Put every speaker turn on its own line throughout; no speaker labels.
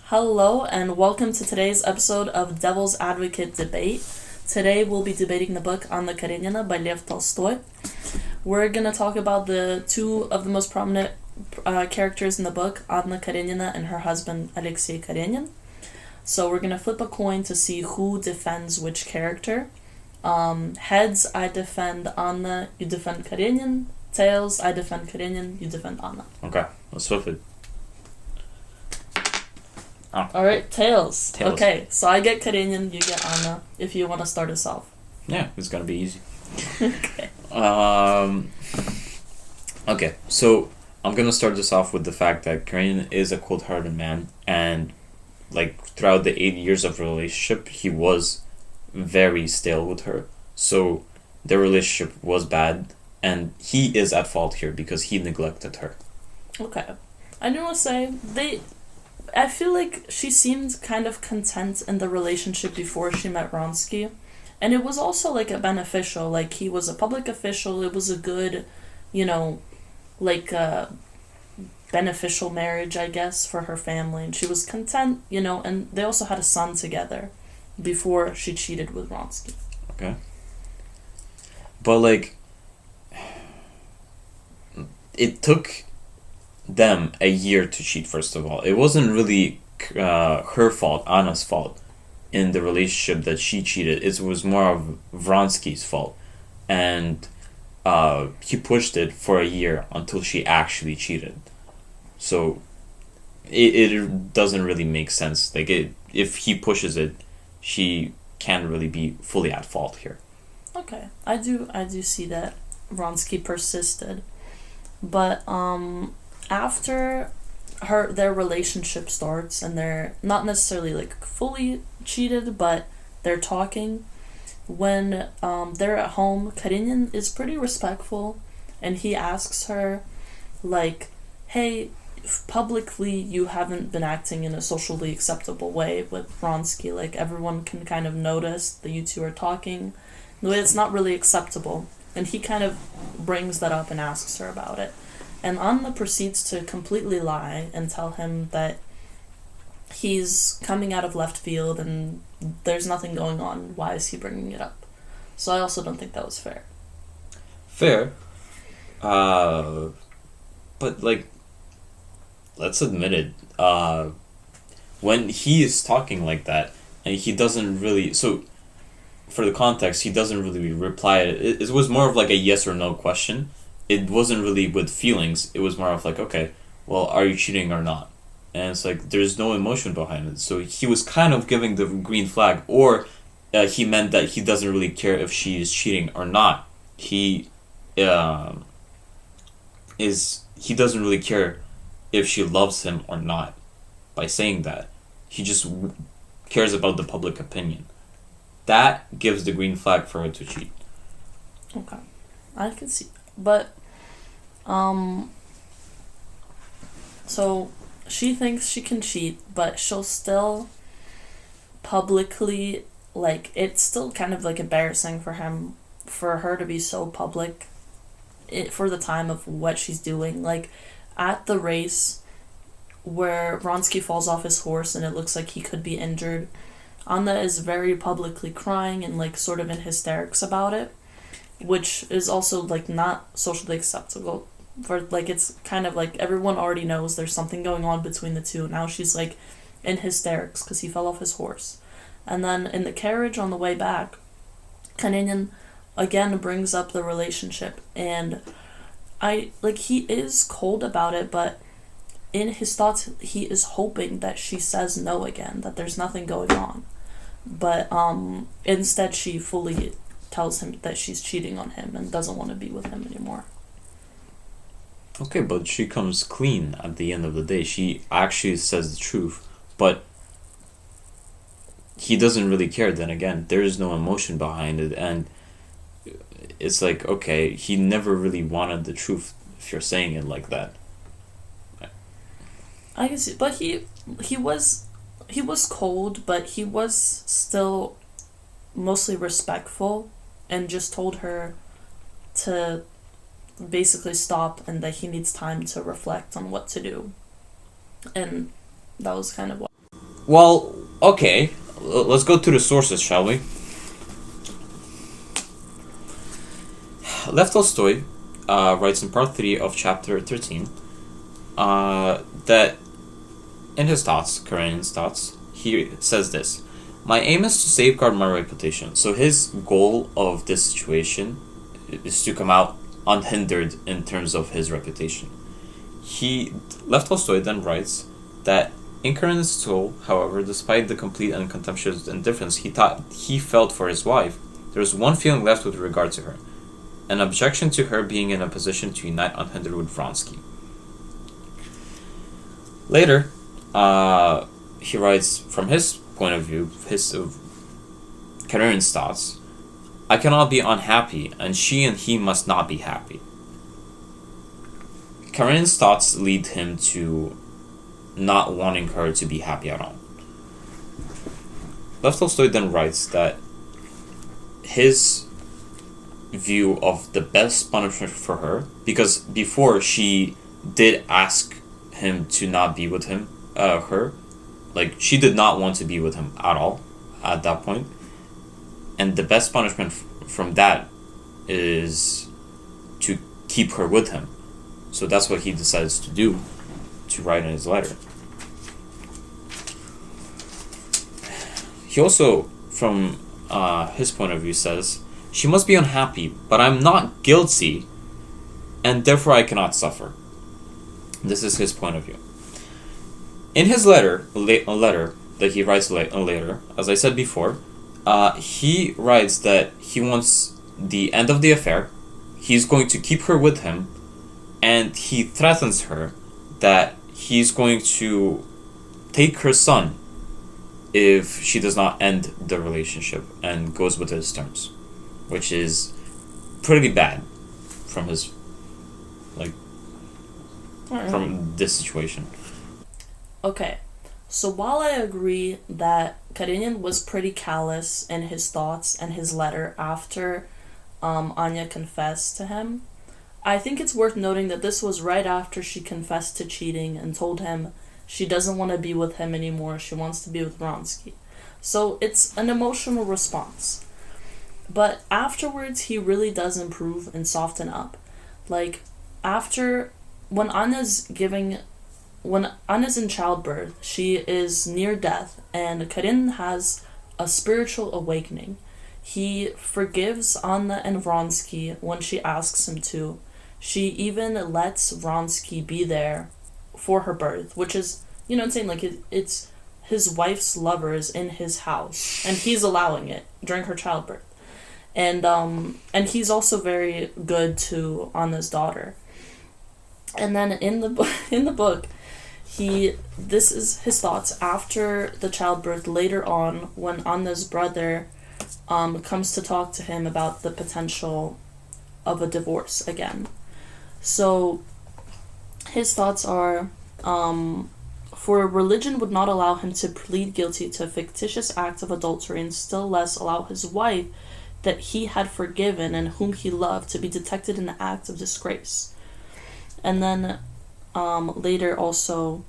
Hello and welcome to today's episode of Devil's Advocate Debate. Today we'll be debating the book Anna Karenina by Lev Tolstoy. We're going to talk about the two of the most prominent characters in the book, Anna Karenina and her husband Alexei Karenin. So we're going to flip a coin to see who defends which character. Heads, I defend Anna, you defend Karenin. Tails, I defend Karenin, you defend Anna.
Okay, let's flip it. Oh.
Alright, tails. Okay, so I get Karenin, you get Anna, if you want to start us off.
Yeah, it's gonna be easy.
Okay.
Okay, so I'm gonna start this off with the fact that Karenin is a cold-hearted man, and throughout the 8 years of relationship, he was very stale with her. So their relationship was bad, and he is at fault here because he neglected her.
Okay. I do want to say, I feel like she seemed kind of content in the relationship before she met Vronsky. And it was also, a beneficial. He was a public official. It was a good, beneficial marriage, I guess, for her family. And she was content, and they also had a son together before she cheated with Vronsky.
Okay. But, it took them a year to cheat, first of all. It wasn't really her fault, Anna's fault, in the relationship that she cheated. It was more of Vronsky's fault. And he pushed it for a year until she actually cheated. So it doesn't really make sense. If he pushes it, she can't really be fully at fault here.
Okay, I do see that Vronsky persisted. But after their relationship starts and they're not necessarily fully cheated, but they're talking. When they're at home, Karenin is pretty respectful, and he asks her, hey, publicly you haven't been acting in a socially acceptable way with Vronsky. Everyone can kind of notice that you two are talking. The way it's not really acceptable. And he kind of brings that up and asks her about it. And Anna proceeds to completely lie and tell him that he's coming out of left field and there's nothing going on. Why is he bringing it up? So I also don't think that was fair.
Fair. But, let's admit it. When he is talking like that, and he doesn't really... So, for the context, he doesn't really reply. It was more of a yes or no question. It wasn't really with feelings. It was more of okay, well, are you cheating or not? And it's there's no emotion behind it. So he was kind of giving the green flag, or he meant that he doesn't really care if she is cheating or not. He doesn't really care if she loves him or not by saying that. He just cares about the public opinion. That gives the green flag for her to cheat.
Okay. I can see. But, so she thinks she can cheat, but she'll still publicly, it's still kind of embarrassing for her to be so public for the time of what she's doing. At the race where Vronsky falls off his horse and it looks like he could be injured, Anna is very publicly crying and sort of in hysterics about it, which is also not socially acceptable. For it's kind of everyone already knows there's something going on between the two. Now she's in hysterics because he fell off his horse. And then in the carriage on the way back, Karenin again brings up the relationship, and he is cold about it, but in his thoughts he is hoping that she says no again, that there's nothing going on. But instead she fully tells him that she's cheating on him and doesn't want to be with him anymore.
Okay, but she comes clean at the end of the day. She actually says the truth, but he doesn't really care. Then again, there is no emotion behind it, and it's okay, he never really wanted the truth if you're saying it like that.
I can see, but he was cold, but he was still mostly respectful and just told her to basically stop and that he needs time to reflect on what to do. And that was kind of what...
Well, okay. Let's go to the sources, shall we? Lev Tolstoy writes in part 3 of chapter 13 that in his thoughts, Karenina's thoughts, he says this: "My aim is to safeguard my reputation." So his goal of this situation is to come out unhindered in terms of his reputation. Lev Tolstoy then writes that in Karenina's soul, however, despite the complete and contemptuous indifference he felt for his wife, there was one feeling left with regard to her: an objection to her being in a position to unite unhindered with Vronsky. Later, he writes from his point of view, his Karenina's thoughts: "I cannot be unhappy, and she and he must not be happy." Karenina's thoughts lead him to not wanting her to be happy at all. Lev Tolstoy then writes that his view of the best punishment for her, because before she did ask him to not be with him, like she did not want to be with him at all at that point, and the best punishment from that is to keep her with him. So that's what he decides to do, to write in his letter. He also, from his point of view, says, "She must be unhappy, but I'm not guilty, and therefore I cannot suffer." This is his point of view. In his letter, a letter that he writes later, as I said before, he writes that he wants the end of the affair. He's going to keep her with him, and he threatens her that he's going to take her son if she does not end the relationship and goes with his terms, which is pretty bad from his, like, from this situation.
Okay, so while I agree that Karenin was pretty callous in his thoughts and his letter after Anya confessed to him, I think it's worth noting that this was right after she confessed to cheating and told him she doesn't want to be with him anymore, she wants to be with Vronsky. So it's an emotional response. But afterwards, he really does improve and soften up. Like, when Anna's in childbirth, she is near death, and Karin has a spiritual awakening. He forgives Anna and Vronsky when she asks him to. She even lets Vronsky be there for her birth, which is, insane. Like, it's his wife's lovers in his house, and he's allowing it during her childbirth. And he's also very good to Anna's daughter. And then in the book, this is his thoughts after the childbirth later on, when Anna's brother comes to talk to him about the potential of a divorce again. So his thoughts are, for religion would not allow him to plead guilty to a fictitious act of adultery, and still less allow his wife that he had forgiven and whom he loved to be detected in the act of disgrace. And then later also,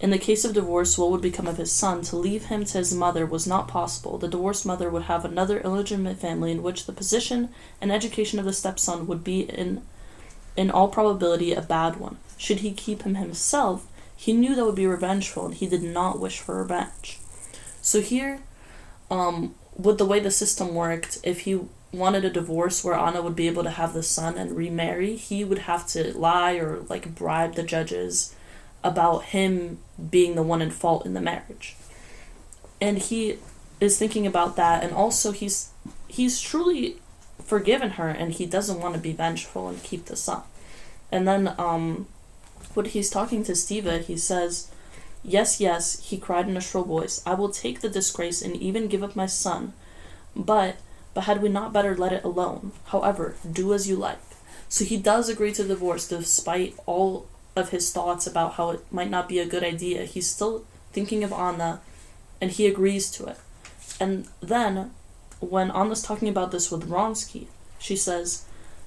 in the case of divorce, what would become of his son? To leave him to his mother was not possible. The divorced mother would have another illegitimate family in which the position and education of the stepson would be in all probability a bad one. Should he keep him himself, he knew that would be revengeful, and he did not wish for revenge. So here, with the way the system worked, if he wanted a divorce where Anna would be able to have the son and remarry, he would have to lie or bribe the judges about him being the one in fault in the marriage. And he is thinking about that, and also he's truly forgiven her, and he doesn't want to be vengeful and keep the son. And then when he's talking to Stiva, he says, yes, he cried in a shrill voice, I will take the disgrace and even give up my son, but had we not better let it alone? However, do as you like. So he does agree to divorce despite all of his thoughts about how it might not be a good idea. He's still thinking of Anna, and he agrees to it. And then, when Anna's talking about this with Vronsky, she says,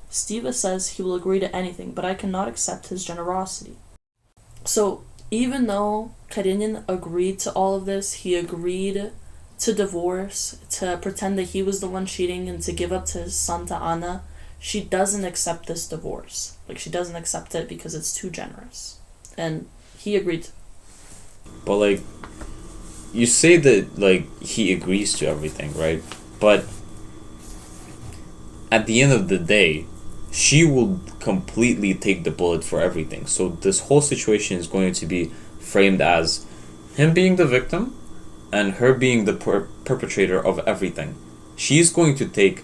Stiva says he will agree to anything, but I cannot accept his generosity. So, even though Karenin agreed to all of this, he agreed to divorce, to pretend that he was the one cheating, and to give up to his son to Anna, she doesn't accept this divorce. Like, she doesn't accept it because it's too generous. And he agreed to.
But like, you say that like he agrees to everything, right? But at the end of the day, she will completely take the bullet for everything. So this whole situation is going to be framed as him being the victim and her being the perpetrator of everything. She's going to take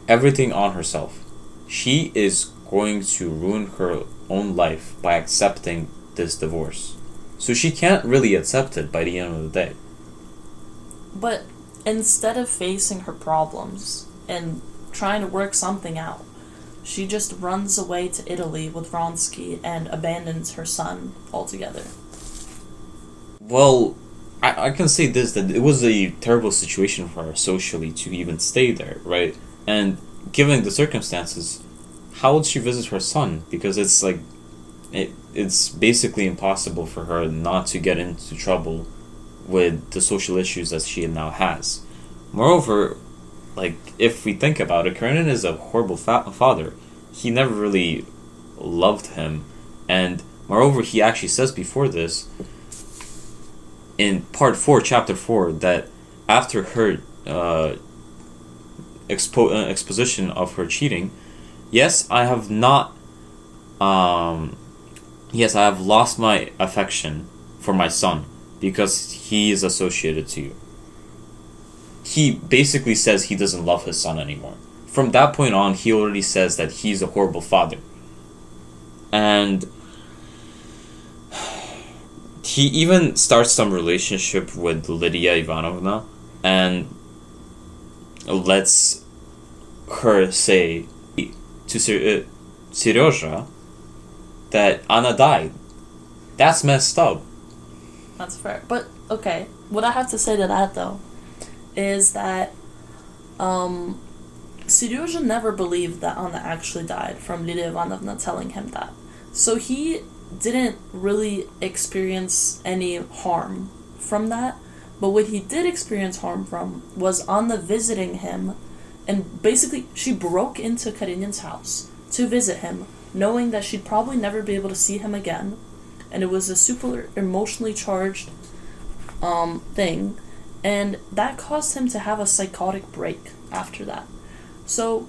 everything on herself. She is going to ruin her own life by accepting this divorce. So she can't really accept it by the end of the day.
But instead of facing her problems and trying to work something out, she just runs away to Italy with Vronsky and abandons her son altogether.
Well, I can say this, that it was a terrible situation for her socially to even stay there, right? And given the circumstances, how would she visit her son? Because it's like, it's basically impossible for her not to get into trouble with the social issues that she now has. Moreover, like, if we think about it, Karenin is a horrible father. He never really loved him. And moreover, he actually says before this, in part 4, chapter 4, that after her exposition of her cheating, yes, I have not, yes, I have lost my affection for my son because he is associated to you. He basically says he doesn't love his son anymore. From that point on, he already says that he's a horrible father. And he even starts some relationship with Lydia Ivanovna and lets her say to Seryoja that Anna died. That's messed up.
That's fair. But, okay, what I have to say to that, though, is that Seryoja never believed that Anna actually died from Lydia Ivanovna telling him that. So he didn't really experience any harm from that. But what he did experience harm from was Anna visiting him, and basically she broke into Karenin's house to visit him, knowing that she'd probably never be able to see him again, and it was a super emotionally charged thing, and that caused him to have a psychotic break after that. So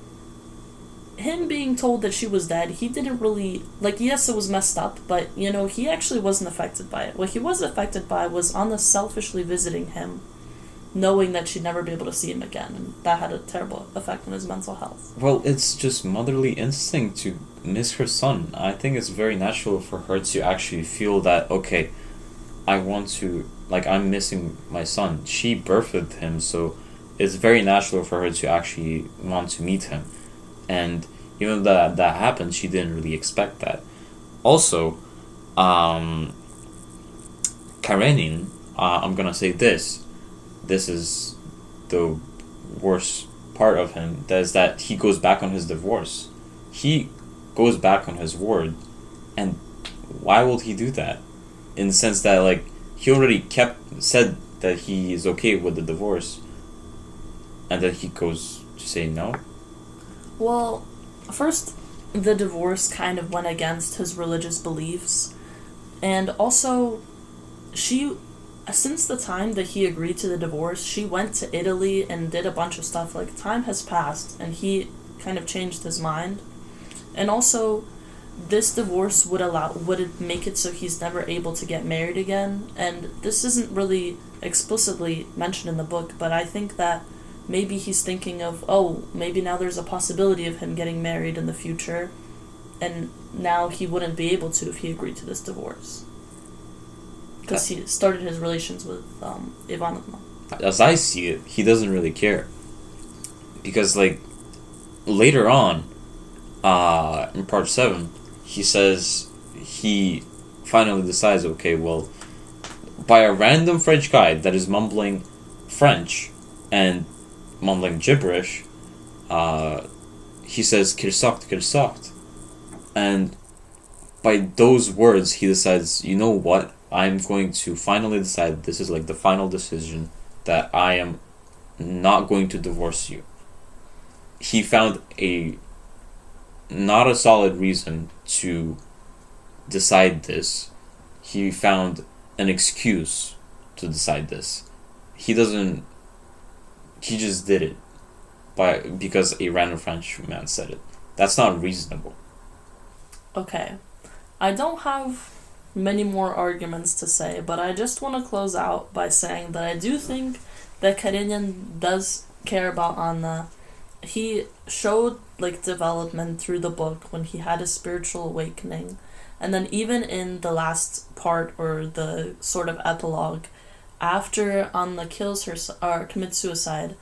him being told that she was dead, he didn't really, like, yes, it was messed up, but, you know, he actually wasn't affected by it. What he was affected by was Anna selfishly visiting him, knowing that she'd never be able to see him again, and that had a terrible effect on his mental health.
Well, it's just motherly instinct to miss her son. I think it's very natural for her to actually feel that, okay, I want to, like, I'm missing my son. She birthed him, so it's very natural for her to actually want to meet him. And even though that happened, she didn't really expect that. Also, Karenin, I'm gonna say this. This is the worst part of him. That is that he goes back on his divorce. He goes back on his word. And why would he do that? In the sense that, like, he already said that he is okay with the divorce. And then he goes to say no.
Well, first, the divorce kind of went against his religious beliefs. And also, since the time that he agreed to the divorce, she went to Italy and did a bunch of stuff. Like, time has passed, and he kind of changed his mind. And also, this divorce would make it so he's never able to get married again. And this isn't really explicitly mentioned in the book, but I think that maybe he's thinking of, oh, maybe now there's a possibility of him getting married in the future, and now he wouldn't be able to if he agreed to this divorce. Because he started his relations with Ivanovna.
As I see it, he doesn't really care. Because, like, later on, in part 7, he says he finally decides, okay, well, by a random French guy that is mumbling French and mumbling gibberish, he says, "Qu'il sorte," and by those words, he decides, you know what? I'm going to finally decide this is like the final decision that I am not going to divorce you. He found a not a solid reason to decide this. He found an excuse to decide this. He doesn't. He just did it because a random French man said it. That's not reasonable.
Okay. I don't have many more arguments to say, but I just want to close out by saying that I do think that Karenina does care about Anna. He showed like development through the book when he had a spiritual awakening, and then even in the last part or the sort of epilogue, after Anna kills her or commits suicide,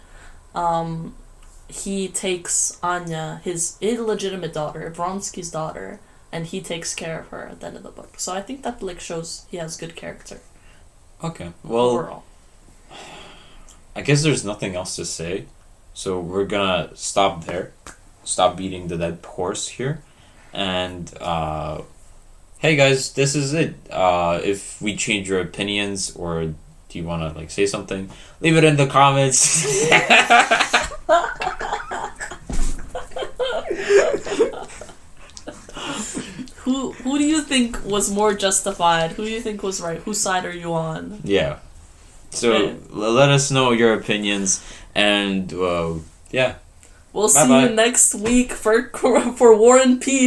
he takes Anya, his illegitimate daughter, Vronsky's daughter, and he takes care of her at the end of the book. So I think that like shows he has good character.
Okay, well,
overall.
I guess there's nothing else to say, so we're gonna stop there, stop beating the dead horse here, and hey guys, this is it. If we change your opinions, or do you want to like say something, leave it in the comments.
Who do you think was more justified? Who do you think was right? Whose side are you on?
Yeah. So let us know your opinions, and yeah.
We'll see you next week for War and Peace.